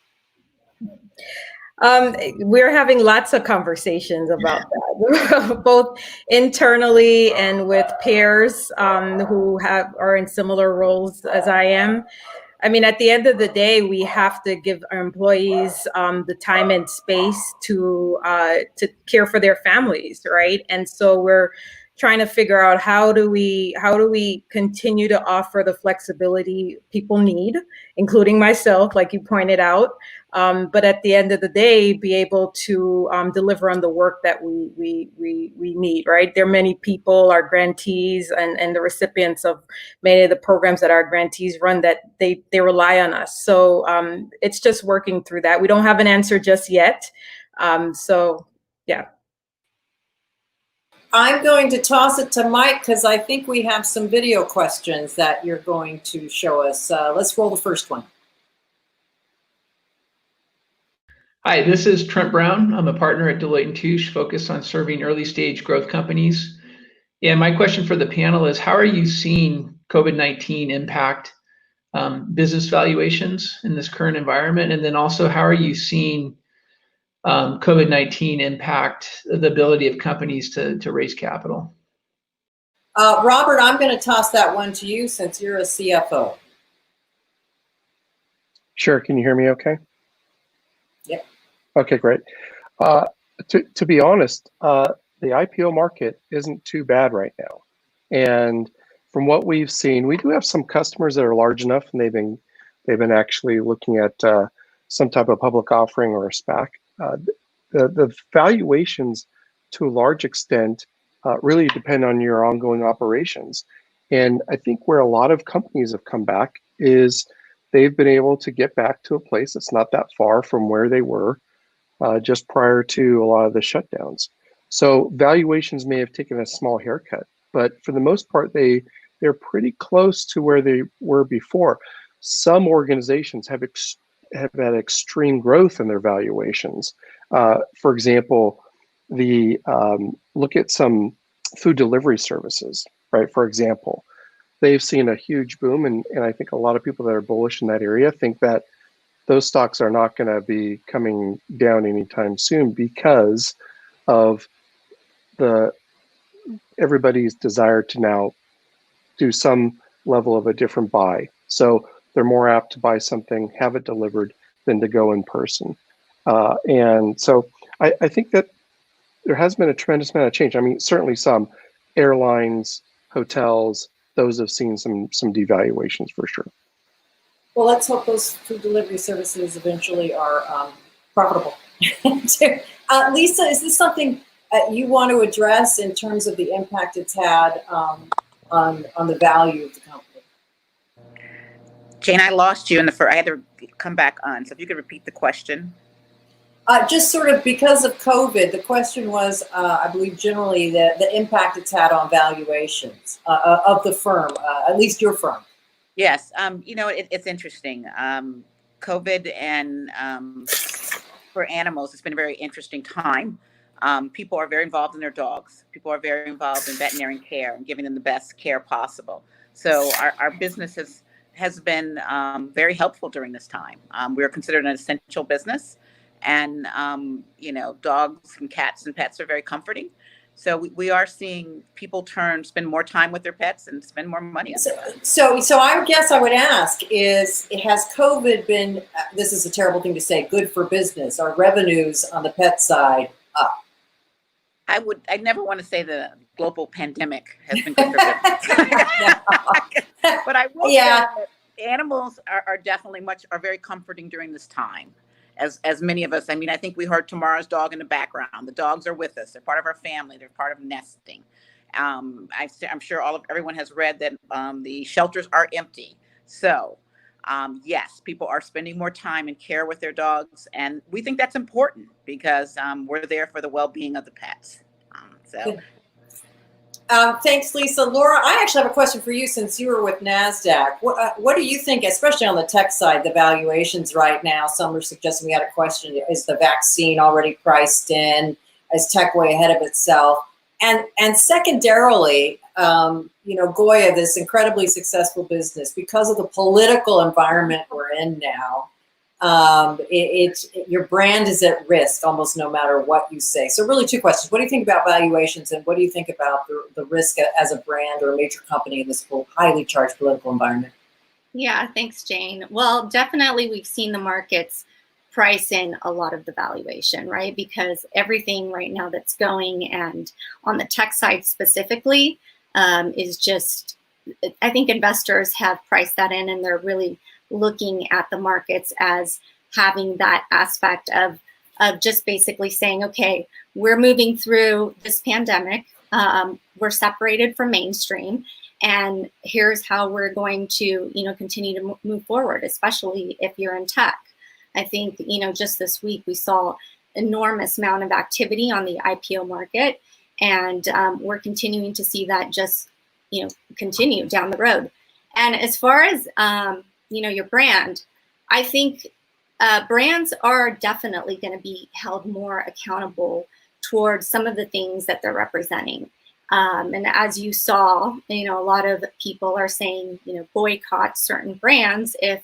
We're having lots of conversations about that, both internally and with peers who are in similar roles as I am. I mean, at the end of the day, we have to give our employees the time and space to care for their families, right? And so we're trying to figure out how do we continue to offer the flexibility people need, including myself, like you pointed out. But at the end of the day, be able to deliver on the work that we need, right? There are many people, our grantees and the recipients of many of the programs that our grantees run, that they rely on us. So it's just working through that. We don't have an answer just yet. So yeah. I'm going to toss it to Mike because I think we have some video questions that you're going to show us. Let's roll the first one. Hi, this is Trent Brown. I'm a partner at Deloitte & Touche, focused on serving early stage growth companies. And my question for the panel is, how are you seeing COVID-19 impact business valuations in this current environment? And then also, how are you seeing COVID-19 impact the ability of companies to raise capital? Robert, I'm going to toss that one to you since you're a CFO. Sure. Can you hear me okay? Yep. Okay, great. To be honest, the IPO market isn't too bad right now. And from what we've seen, we do have some customers that are large enough, and they've been actually looking at some type of public offering or a SPAC. The valuations, to a large extent, really depend on your ongoing operations. And I think where a lot of companies have come back is they've been able to get back to a place that's not that far from where they were just prior to a lot of the shutdowns. So valuations may have taken a small haircut, but for the most part, they're pretty close to where they were before. Some organizations have had extreme growth in their valuations. For example, look at some food delivery services, right? For example, they've seen a huge boom, and I think a lot of people that are bullish in that area think that those stocks are not going to be coming down anytime soon because of everybody's desire to now do some level of a different buy. So they're more apt to buy something, have it delivered, than to go in person. And so I think that there has been a tremendous amount of change. I mean, certainly some airlines, hotels, those have seen some devaluations for sure. Well, let's hope those food delivery services eventually are profitable. Lisa, is this something you want to address in terms of the impact it's had on the value of the company? Jane, I lost you in the first. I had to come back on. So if you could repeat the question. Just sort of because of COVID, the question was, I believe, generally the impact it's had on valuations of the firm, at least your firm. Yes. You know, it's interesting. COVID and for animals, it's been a very interesting time. People are very involved in their dogs. People are very involved in veterinary care and giving them the best care possible. So our business has been very helpful during this time. We are considered an essential business, and you know, dogs and cats and pets are very comforting. So we are seeing people spend more time with their pets and spend more money on them. So I guess I would ask is, has COVID been, this is a terrible thing to say, good for business? Are revenues on the pet side up? I never want to say the global pandemic has been good for business. But I will say that animals are definitely are very comforting during this time. As many of us, I mean, I think we heard Tamara's dog in the background. The dogs are with us. They're part of our family. They're part of nesting. I'm sure everyone has read that the shelters are empty. So yes, people are spending more time and care with their dogs, and we think that's important because we're there for the well-being of the pets. Thanks, Lisa. Laura, I actually have a question for you since you were with NASDAQ. What do you think, especially on the tech side, the valuations right now? Some are suggesting, we had a question, is the vaccine already priced in? Is tech way ahead of itself? And secondarily, Goya, this incredibly successful business, because of the political environment we're in now, your brand is at risk almost no matter what you say. So really two questions. What do you think about valuations, and what do you think about the risk as a brand or a major company in this highly charged political environment? Yeah, thanks, Jane. Well, definitely we've seen the markets price in a lot of the valuation, right? Because everything right now that's going, and on the tech side specifically, is just, I think investors have priced that in, and they're really looking at the markets as having that aspect of just basically saying, okay, we're moving through this pandemic, we're separated from mainstream, and here's how we're going to, continue to move forward, especially if you're in tech. I think, just this week we saw enormous amount of activity on the IPO market, and we're continuing to see that just, continue down the road. And as far as, your brand, I think brands are definitely going to be held more accountable towards some of the things that they're representing. And as you saw, a lot of people are saying, boycott certain brands if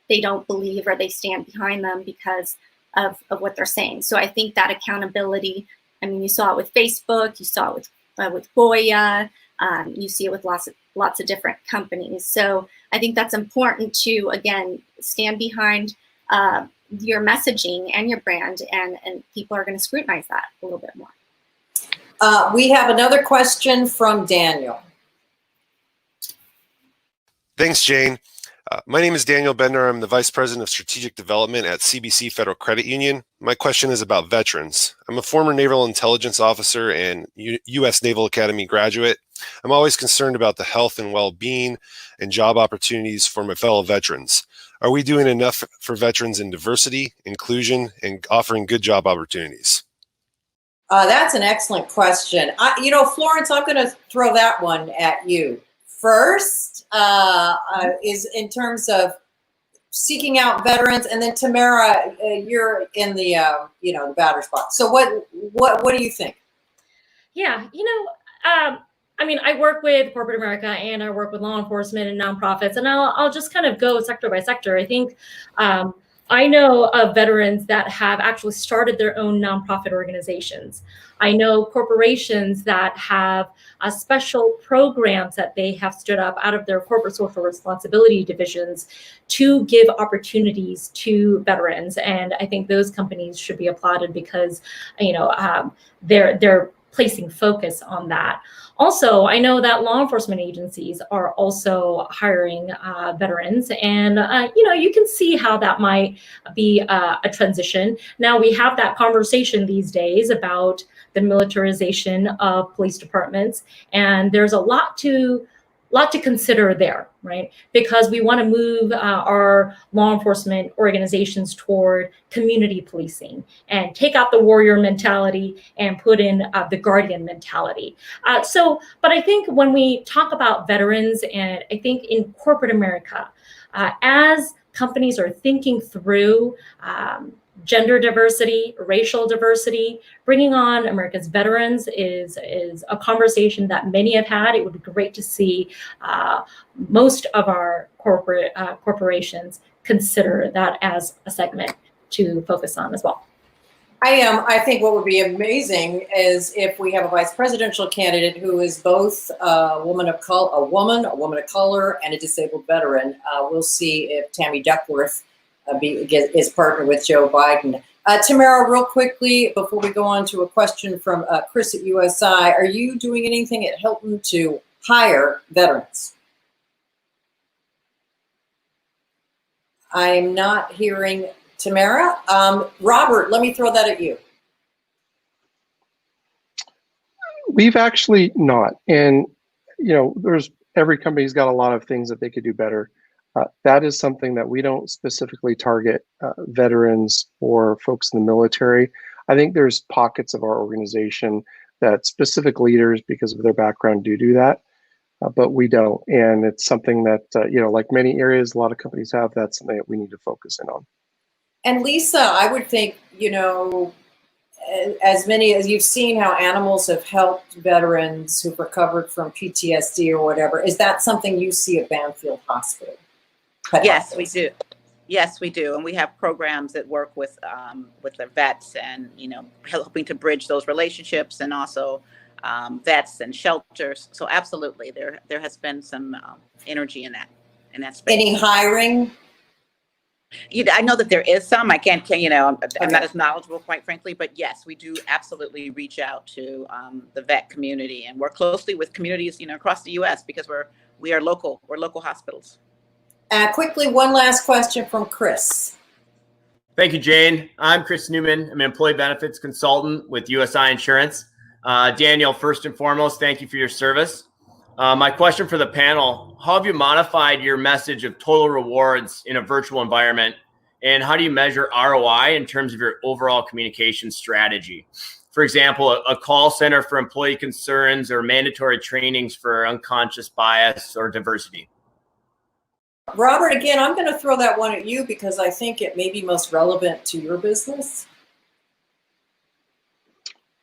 they don't believe or they stand behind them because of what they're saying. So I think that accountability, you saw it with Facebook, you saw it with Goya, you see it with lots of different companies. So I think that's important to, again, stand behind your messaging and your brand, and people are going to scrutinize that a little bit more. We have another question from Daniel. Thanks, Jane. My name is Daniel Bender. I'm the Vice President of Strategic Development at CBC Federal Credit Union. My question is about veterans. I'm a former Naval Intelligence Officer and U.S. Naval Academy graduate. I'm always concerned about the health and well-being and job opportunities for my fellow veterans. Are we doing enough for veterans in diversity, inclusion, and offering good job opportunities? That's an excellent question. Florence, I'm going to throw that one at you. First is in terms of seeking out veterans, and then Tamara, you're in the the batter's box. So what do you think? Yeah, I work with corporate America, and I work with law enforcement and nonprofits, and I'll just kind of go sector by sector. I think I know of veterans that have actually started their own nonprofit organizations. I know corporations that have special programs that they have stood up out of their corporate social responsibility divisions to give opportunities to veterans. And I think those companies should be applauded because, they're placing focus on that. Also, I know that law enforcement agencies are also hiring veterans, and you can see how that might be a transition. Now we have that conversation these days about the militarization of police departments, and there's a lot to consider there, right? Because we want to move our law enforcement organizations toward community policing and take out the warrior mentality and put in the guardian mentality. But I think when we talk about veterans, and I think in corporate America, as companies are thinking through gender diversity, racial diversity, bringing on America's veterans is a conversation that many have had. It would be great to see most of our corporations consider that as a segment to focus on as well. I think what would be amazing is if we have a vice presidential candidate who is both a woman of color, and a disabled veteran. We'll see if Tammy Duckworth is partnered with Joe Biden. Tamara, real quickly, before we go on to a question from Chris at USI, are you doing anything at Hilton to hire veterans? I'm not hearing Tamara. Robert, let me throw that at you. We've actually not, and there's every company's got a lot of things that they could do better. That is something that we don't specifically target veterans or folks in the military. I think there's pockets of our organization that specific leaders, because of their background, do that, but we don't. And it's something that, like many areas, a lot of companies have, that's something that we need to focus in on. And Lisa, I would think, as many as you've seen how animals have helped veterans who've recovered from PTSD or whatever, is that something you see at Banfield Hospital? Yes, we do. Yes, we do, and we have programs that work with the vets, and helping to bridge those relationships, and also vets and shelters. So absolutely, there has been some energy in that space. Any hiring? I know that there is some. I'm not as knowledgeable, quite frankly, but yes, we do absolutely reach out to the vet community and work closely with communities, across the U.S. because we are local. We're local hospitals. Quickly, one last question from Chris. Thank you, Jane. I'm Chris Newman. I'm an employee benefits consultant with USI Insurance. Daniel, first and foremost, thank you for your service. My question for the panel, how have you modified your message of total rewards in a virtual environment? And how do you measure ROI in terms of your overall communication strategy? For example, a call center for employee concerns or mandatory trainings for unconscious bias or diversity. Robert, again, I'm going to throw that one at you because I think it may be most relevant to your business.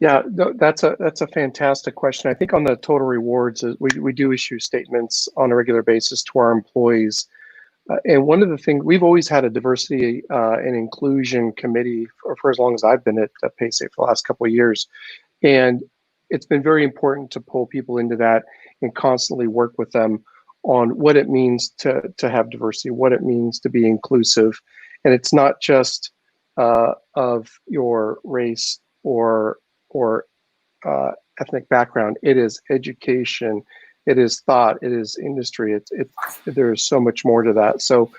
Yeah, that's a fantastic question. I think on the total rewards, we do issue statements on a regular basis to our employees. And one of the things, we've always had a diversity and inclusion committee for as long as I've been at Paysafe for the last couple of years. And it's been very important to pull people into that and constantly work with them on what it means to have diversity, what it means to be inclusive. And it's not just of your race or ethnic background. It is education, it is thought, it is industry. There's so much more to that. So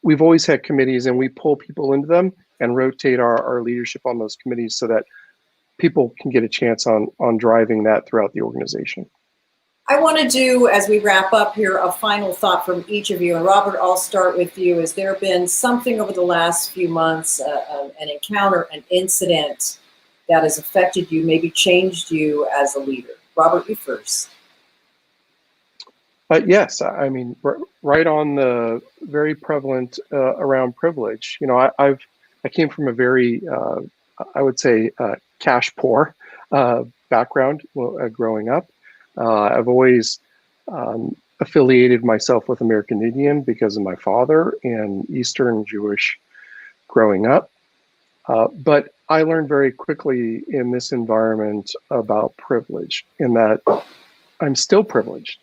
we've always had committees, and we pull people into them and rotate our leadership on those committees so that people can get a chance on driving that throughout the organization. I want to do, as we wrap up here, a final thought from each of you. And Robert, I'll start with you. Has there been something over the last few months, an encounter, an incident that has affected you, maybe changed you as a leader? Robert, you first. Yes, I mean, right on the very prevalent around privilege. I came from a very, I would say, cash poor background growing up. I've always affiliated myself with American Indian because of my father and Eastern Jewish growing up. But I learned very quickly in this environment about privilege, in that I'm still privileged.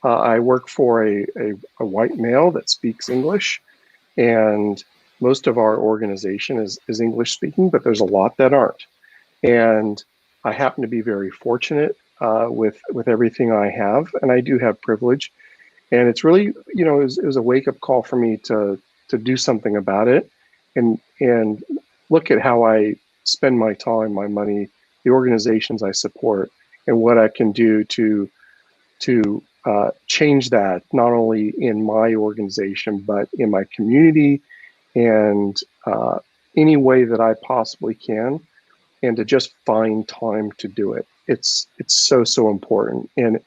I work for a white male that speaks English, and most of our organization is English speaking, but there's a lot that aren't. And I happen to be very fortunate with everything I have, and I do have privilege. And it's really, it was a wake-up call for me to do something about it, and look at how I spend my time, my money, the organizations I support, and what I can do to change that, not only in my organization, but in my community, and any way that I possibly can, and to just find time to do it. It's so important. And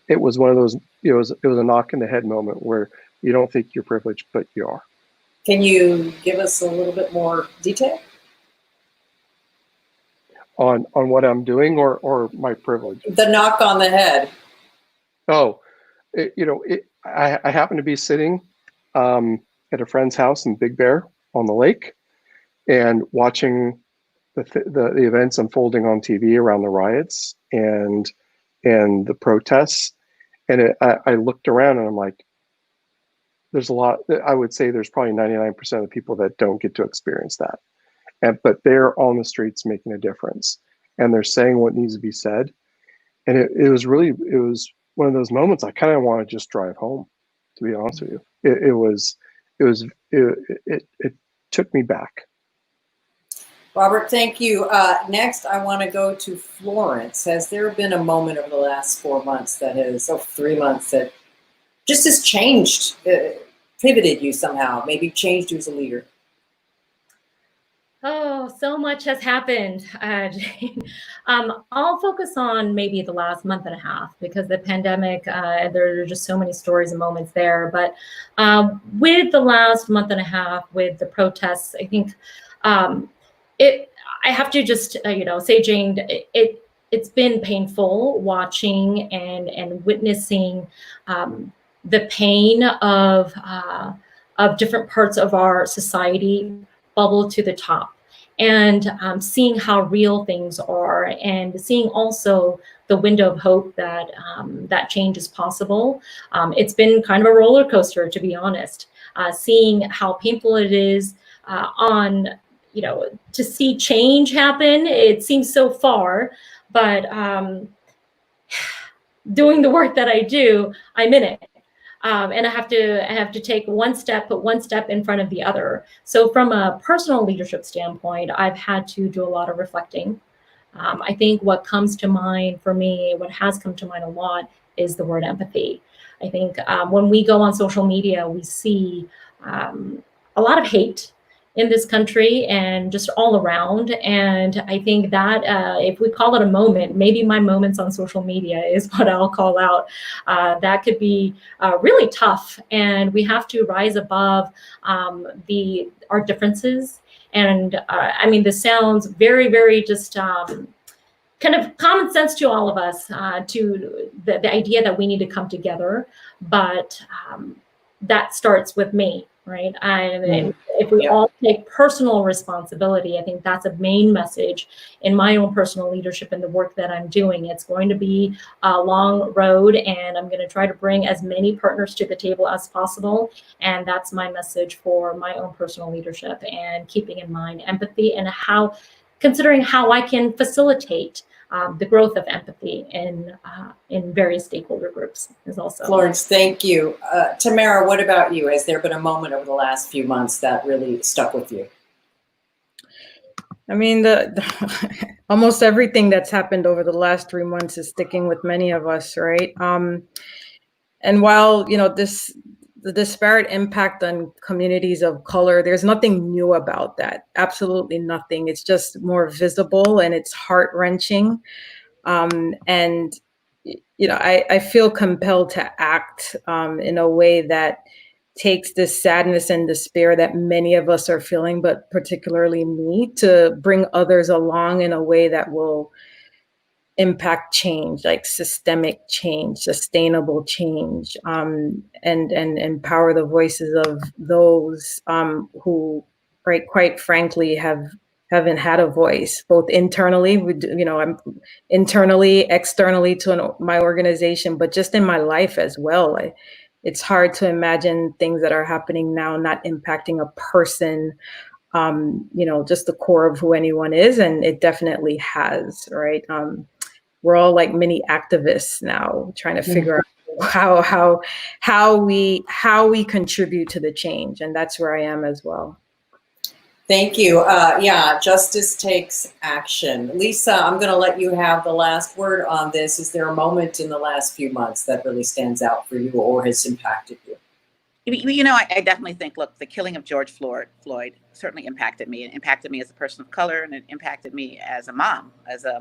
it was one of those, it was a knock in the head moment where you don't think you're privileged, but you are. Can you give us a little bit more detail? On what I'm doing or my privilege? The knock on the head. Oh, I happen to be sitting at a friend's house in Big Bear on the lake and watching the events unfolding on TV around the riots and the protests. And I looked around and I'm like, there's a lot, I would say there's probably 99% of the people that don't get to experience that. But they're on the streets making a difference, and they're saying what needs to be said. And it was one of those moments I kind of want to just drive home, to be honest with you. It took me back. Robert, thank you. Next, I want to go to Florence. Has there been a moment over the last 4 months that has, 3 months, that just has changed, pivoted you somehow, maybe changed you as a leader? Oh, so much has happened, Jane. I'll focus on maybe the last month and a half because the pandemic, there are just so many stories and moments there. But with the last month and a half, with the protests, I think I have to just, say, Jane, it's been painful watching and witnessing the pain of different parts of our society bubble to the top, and seeing how real things are, and seeing also the window of hope that that change is possible. It's been kind of a roller coaster, to be honest, seeing how painful it is to see change happen. It seems so far, but doing the work that I do, I'm in it. And I have to take put one step in front of the other. So from a personal leadership standpoint, I've had to do a lot of reflecting. I think what comes to mind for me, what has come to mind a lot, is the word empathy. I think when we go on social media, we see a lot of hate in this country and just all around. And I think that if we call it a moment, maybe my moments on social media is what I'll call out. That could be really tough. And we have to rise above our differences. And this sounds very, very just kind of common sense to all of us, to the idea that we need to come together. But that starts with me. Right. And if we all take personal responsibility, I think that's a main message in my own personal leadership and the work that I'm doing. It's going to be a long road, and I'm going to try to bring as many partners to the table as possible. And that's my message for my own personal leadership, and keeping in mind empathy and considering how I can facilitate the growth of empathy in various stakeholder groups is also. Florence, thank you. Tamara, what about you? Has there been a moment over the last few months that really stuck with you? I mean, almost everything that's happened over the last 3 months is sticking with many of us, right? And while the disparate impact on communities of color, there's nothing new about that. Absolutely nothing. It's just more visible, and it's heart-wrenching. And I feel compelled to act in a way that takes this sadness and despair that many of us are feeling, but particularly me, to bring others along in a way that will impact change, like systemic change, sustainable change, and empower the voices of those who, quite frankly, haven't had a voice, both internally, I'm internally, externally to my organization, but just in my life as well. It's hard to imagine things that are happening now not impacting a person, just the core of who anyone is, and it definitely has, right? We're all like mini activists now, trying to figure out how we contribute to the change, and that's where I am as well. Thank you. Justice takes action. Lisa, I'm going to let you have the last word on this. Is there a moment in the last few months that really stands out for you or has impacted you? I definitely think, look, the killing of George Floyd certainly impacted me. It impacted me as a person of color, and it impacted me as a mom, a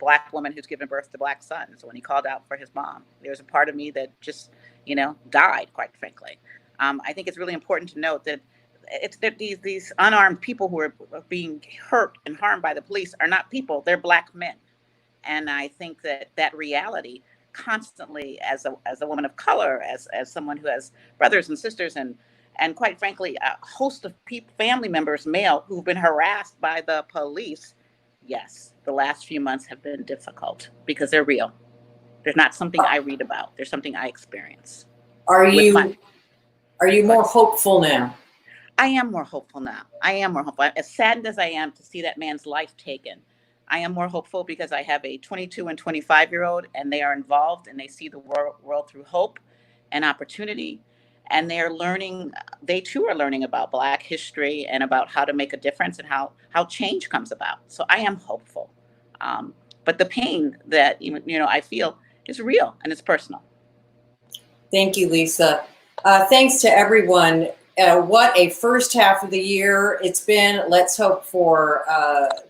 Black woman who's given birth to Black sons. So when he called out for his mom, there was a part of me that just, died, quite frankly. I think it's really important to note that these unarmed people who are being hurt and harmed by the police are not people, they're Black men. And I think that reality constantly, as a woman of color, as someone who has brothers and sisters, and quite frankly, a host of family members, male, who've been harassed by the police. Yes, the last few months have been difficult because they're real. There's not something I read about. There's something I experience. Are you more hopeful now? I am more hopeful now. I am more hopeful. As saddened as I am to see that man's life taken, I am more hopeful because I have a 22 and 25-year-old, and they are involved, and they see the world through hope and opportunity. and they too are learning about Black history and about how to make a difference and how change comes about. So I am hopeful. But the pain that, I feel is real and it's personal. Thank you, Lisa. Thanks to everyone. What a first half of the year it's been. Let's hope for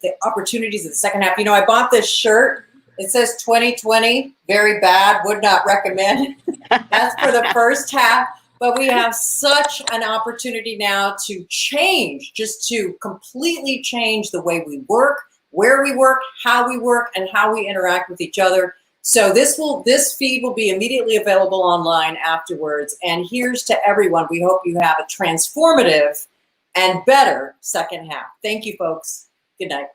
the opportunities of the second half. I bought this shirt. It says 2020, very bad, would not recommend. That's for the first half. But we have such an opportunity now to change, just to completely change the way we work, where we work, how we work, and how we interact with each other. So this feed will be immediately available online afterwards. And here's to everyone. We hope you have a transformative and better second half. Thank you, folks. Good night.